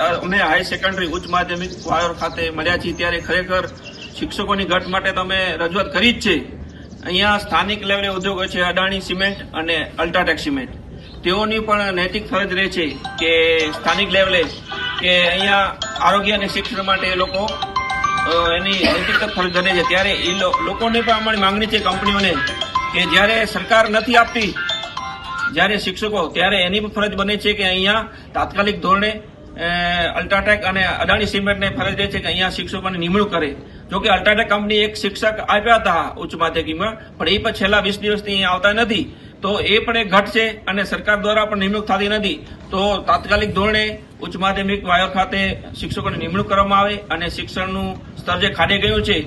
અમે high secondary ઉચ્ચ માધ્યમિક વાયોર ખાતે મળ્યા છીએ ત્યારે ખરેખર શિક્ષકોની ઘટ માટે તમે રજૂઆત કરી જ છે. અહીંયા સ્થાનિક લેવલે ઉદ્યોગો છે અદાણી સિમેન્ટ અને અલ્ટ્રાટેક સિમેન્ટ. તેઓની પણ નૈતિક ફરજ રહે છે કે સ્થાનિક લેવલે કે અહીંયા આરોગ્ય અને શિક્ષણ માટે એ લોકો એની નૈતિક ફરજ બને છે. ત્યારે એ લોકોને પણ અમારી માંગણી છે કંપનીઓને કે જ્યારે સરકાર નથી આપતી જ્યારે શિક્ષકો ત્યારે એની પણ ફરજ બને છે કે અહીંયા તાત્કાલિક ધોરણે અલ્ટ્રાટેક અને અદાણી સિમેન્ટને ફરજ રહે છે કે અહીંયા શિક્ષકોની નિમણૂક કરે. જોકે અલ્ટ્રાટેક કંપની એક શિક્ષક આપ્યા હતા ઉચ્ચ માધ્યમિકમાં, પણ એ પણ છેલ્લા 20 દિવસથી અહીંયા આવતા નથી. તો એ પણ એક ઘટ છે અને સરકાર દ્વારા પણ નિમણૂક થતી નથી. તો તાત્કાલિક ધોરણે ઉચ્ચ માધ્યમિક વાયોર ખાતે શિક્ષકોની નિમણૂક કરવામાં આવે અને શિક્ષણનું સ્તર જે ખાડે ગયું છે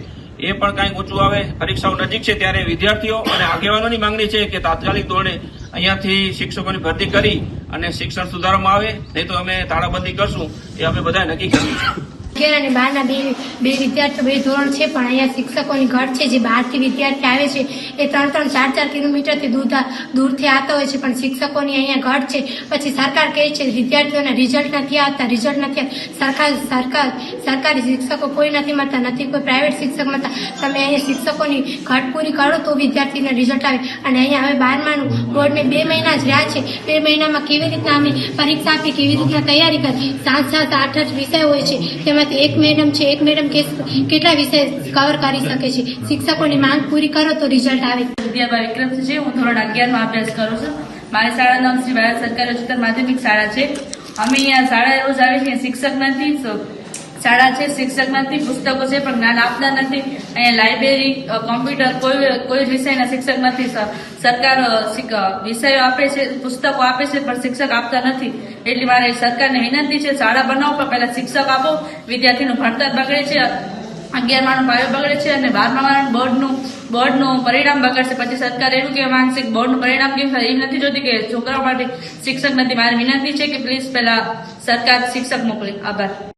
એ પણ કંઈક ઊંચું આવે. પરીક્ષાઓ નજીક છે ત્યારે વિદ્યાર્થીઓ અને આગેવાનોની માંગણી છે કે તાત્કાલિક ધોરણે અહીંયાથી શિક્ષકોની ભરતી કરી અને શિક્ષણ સુધારવામાં આવે, નહીં તો અમે તાળાબંધી કરશું એ અમે બધા નક્કી કર્યું છે. 11 અને 12ના બે વિદ્યાર્થીઓ બે ધોરણ છે, પણ અહીંયા શિક્ષકોની ઘટ છે. જે બહારથી વિદ્યાર્થી આવે છે એ 3-3, 4-4 કિલોમીટરથી દૂરથી આવતા હોય છે, પણ શિક્ષકોની અહીંયા ઘટ છે. પછી સરકાર કહે છે વિદ્યાર્થીઓના રિઝલ્ટ નથી આવતા. સરકારી શિક્ષકો કોઈ નથી મળતા, નથી કોઈ પ્રાઇવેટ શિક્ષક મળતા. તમે અહીંયા શિક્ષકોની ઘટ પૂરી કરો તો વિદ્યાર્થીને રિઝલ્ટ આવે. અને અહીંયા હવે 12માનું બોર્ડને 2 મહિના જ રહ્યા છે. 2 મહિનામાં કેવી રીતના અમે પરીક્ષા આપી, કેવી રીતના તૈયારી કરી? 7-7, 8-8 વિષય હોય છે, તેમાંથી એક મેડમ છે, એક મેડમ કેટલા વિષય કવર કરી શકે છે? શિક્ષકોની માંગ પૂરી કરો તો રિઝલ્ટ આવે. વિદ્યાભાઈ વિક્રમસિંહ છે. હું ધોરણ 11માં અભ્યાસ કરું છું. મારી શાળાનું નામ શ્રી ભારત સરકારી ઉચ્ચતર માધ્યમિક શાળા છે. અમે અહીંયા શાળા રોજ આવે છે, શિક્ષક નથી, શાળા છે, શિક્ષક નથી, પુસ્તકો છે પણ જ્ઞાન આપતા નથી. અહીંયા લાઇબ્રેરી, કોમ્પ્યુટર, કોઈ વિષયના શિક્ષક નથી. સરકાર વિષયો આપે છે, પુસ્તકો આપે છે પણ શિક્ષક આપતા નથી. એટલે મારે સરકારને વિનંતી છે શાળા બનાવો પણ પહેલા શિક્ષક આપો. વિદ્યાર્થીનું ભણતર બગડે છે, 11માનો પાયો બગડે છે અને 12માનું બોર્ડનું પરિણામ બગડશે. પછી સરકાર એવું કહેવા માંગશે કે બોર્ડનું પરિણામ કેમ થાય? એ નથી જોતી કે છોકરાઓ માટે શિક્ષક નથી. મારી વિનંતી છે કે પ્લીઝ પહેલા સરકાર શિક્ષક મોકલે. આભાર.